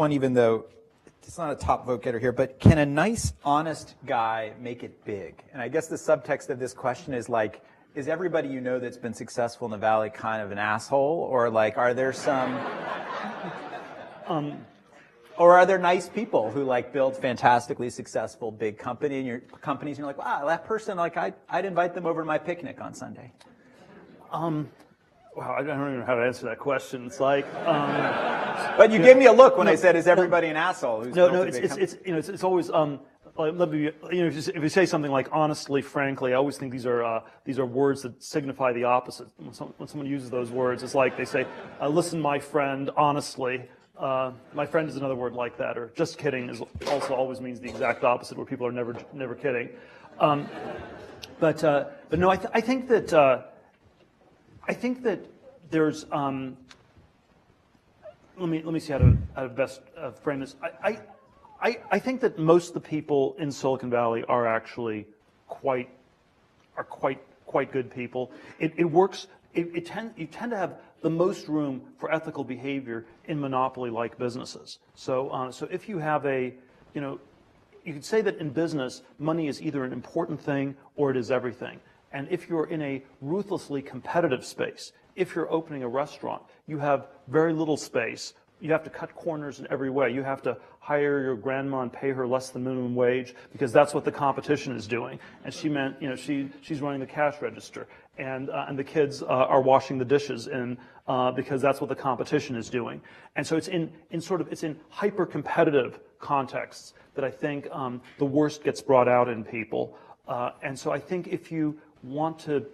one, even though it's not a top vote getter here, but can a nice, honest guy make it big? And I guess the subtext of this question is like, is everybody you know that's been successful in the Valley kind of an asshole? Or like, are there some, or are there nice people who like build fantastically successful big companies and you're like, wow, that person, like I'd invite them over to my picnic on Sunday? Wow, I don't even know how to answer that question. It's like, but you gave me a look when I said, "Is everybody an asshole?" Who's it's always if you say something like honestly, frankly, I always think these are words that signify the opposite. When someone uses those words, it's like they say, "Listen, my friend, honestly." My friend is another word like that, or just kidding is also always means the exact opposite, where people are never kidding. But no, I think that. I think that there's. Let me see how to best frame this. I think that most of the people in Silicon Valley are actually quite good people. It works. You tend to have the most room for ethical behavior in monopoly-like businesses. So if you have you could say that in business, money is either an important thing or it is everything. And if you're in a ruthlessly competitive space, if you're opening a restaurant, you have very little space. You have to cut corners in every way. You have to hire your grandma and pay her less than minimum wage because that's what the competition is doing. And she meant, she's running the cash register, and the kids are washing the dishes, because that's what the competition is doing. And so it's in hyper competitive contexts that I think the worst gets brought out in people. And so I think if you want to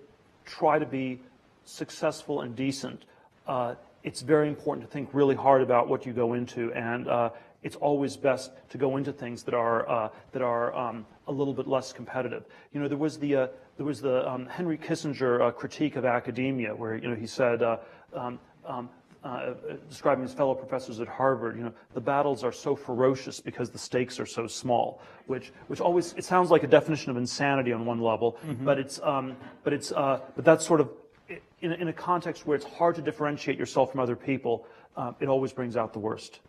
try to be successful and decent, it's very important to think really hard about what you go into, and it's always best to go into things that are a little bit less competitive. There was the Henry Kissinger critique of academia, where he said, describing his fellow professors at Harvard, the battles are so ferocious because the stakes are so small, which always, it sounds like a definition of insanity on one level, mm-hmm. but that's sort of in a context where it's hard to differentiate yourself from other people, it always brings out the worst.